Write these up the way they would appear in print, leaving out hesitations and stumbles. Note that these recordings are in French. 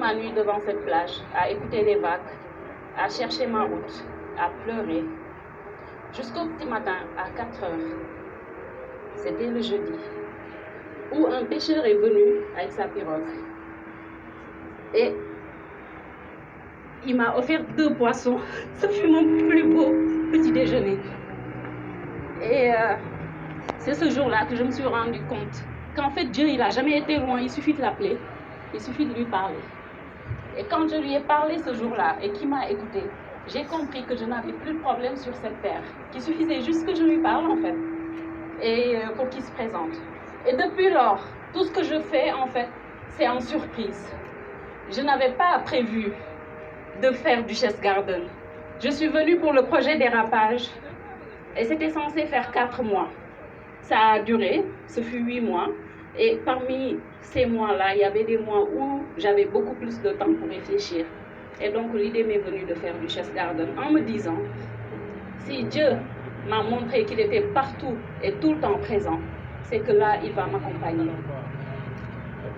ma nuit devant cette plage, à écouter les vagues, à chercher ma route, à pleurer. Jusqu'au petit matin, à 4 heures, c'était le jeudi, où un pêcheur est venu avec sa pirogue. Et il m'a offert 2 poissons. Ce fut mon plus beau petit déjeuner. Et c'est ce jour-là que je me suis rendu compte qu'en fait, Dieu, il n'a jamais été loin. Il suffit de l'appeler. Il suffit de lui parler. Et quand je lui ai parlé ce jour-là et qu'il m'a écouté, j'ai compris que je n'avais plus de problème sur cette terre. Qu'il suffisait juste que je lui parle, en fait, et pour qu'il se présente. Et depuis lors, tout ce que je fais, en fait, c'est en surprise. Je n'avais pas prévu de faire Duchesse Garden. Je suis venue pour le projet dérapage et c'était censé faire 4 mois. Ça a duré, ce fut 8 mois. Et parmi ces mois-là, il y avait des mois où j'avais beaucoup plus de temps pour réfléchir. Et donc l'idée m'est venue de faire Duchesse Garden en me disant, si Dieu m'a montré qu'il était partout et tout le temps présent, c'est que là, il va m'accompagner.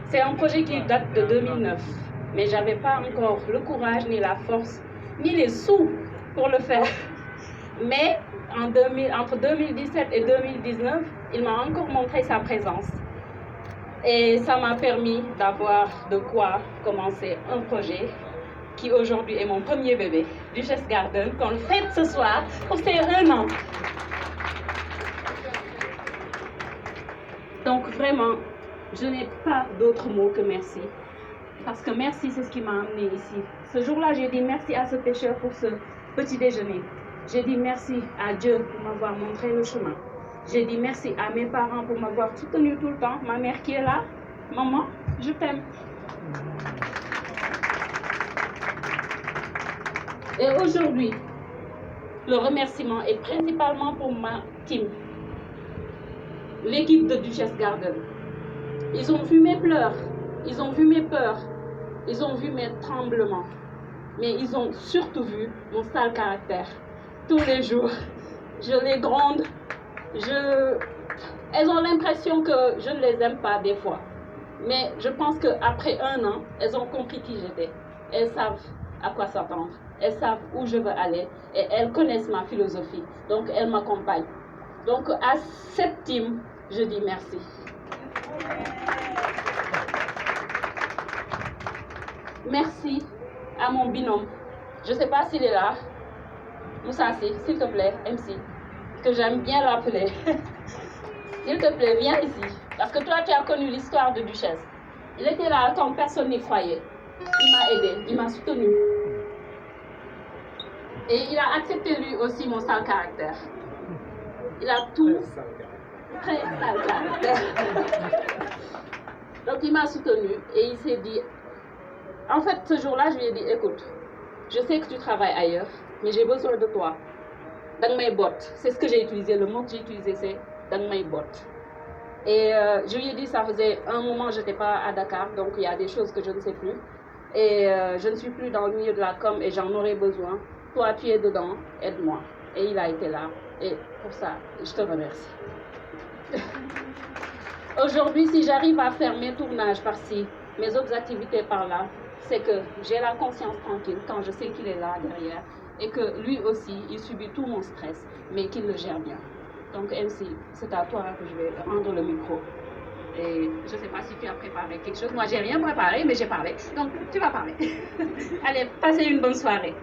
C'est un projet qui date de 2009, mais je n'avais pas encore le courage, ni la force, ni les sous pour le faire. Mais entre 2017 et 2019, il m'a encore montré sa présence. Et ça m'a permis d'avoir de quoi commencer un projet qui aujourd'hui est mon premier bébé, Duchesse Garden, qu'on fête ce soir pour ses 1 an. Donc vraiment, je n'ai pas d'autre mot que merci. Parce que merci, c'est ce qui m'a amené ici. Ce jour-là, j'ai dit merci à ce pêcheur pour ce petit déjeuner. J'ai dit merci à Dieu pour m'avoir montré le chemin. J'ai dit merci à mes parents pour m'avoir soutenu tout le temps. Ma mère qui est là, maman, je t'aime. Et aujourd'hui, le remerciement est principalement pour ma team, l'équipe de Duchesse Garden. Ils ont vu mes pleurs, ils ont vu mes peurs, ils ont vu mes tremblements, mais ils ont surtout vu mon sale caractère. Tous les jours, je les gronde, elles ont l'impression que je ne les aime pas des fois. Mais je pense qu'après 1 an, elles ont compris qui j'étais. Elles savent à quoi s'attendre, elles savent où je veux aller et elles connaissent ma philosophie. Donc elles m'accompagnent. Donc à cette team, je dis merci. Merci à mon binôme. Je ne sais pas s'il est là. Moussassi, s'il te plaît, MC, que j'aime bien l'appeler. S'il te plaît, viens ici. Parce que toi, tu as connu l'histoire de Duchesse. Il était là quand personne n'y croyait. Il m'a aidé, il m'a soutenu. Et il a accepté lui aussi mon sale caractère. Il a tout. Très sale caractère. Donc il m'a soutenu et il s'est dit. En fait, ce jour-là, je lui ai dit, écoute, je sais que tu travailles ailleurs, mais j'ai besoin de toi. Dans mes bottes. C'est ce que j'ai utilisé. Le mot que j'ai utilisé, c'est dans mes bottes. Et je lui ai dit, ça faisait un moment que je n'étais pas à Dakar, donc il y a des choses que je ne sais plus. Et je ne suis plus dans le milieu de la com et j'en aurais besoin. Toi, tu es dedans, aide-moi. Et il a été là. Et pour ça, je te remercie. Aujourd'hui, si j'arrive à faire mes tournages par-ci, mes autres activités par-là, c'est que j'ai la conscience tranquille quand je sais qu'il est là derrière et que lui aussi, il subit tout mon stress, mais qu'il le gère bien. Donc MC, c'est à toi que je vais rendre le micro. Et je ne sais pas si tu as préparé quelque chose. Moi, j'ai rien préparé, mais j'ai parlé. Donc, tu vas parler. Allez, passez une bonne soirée.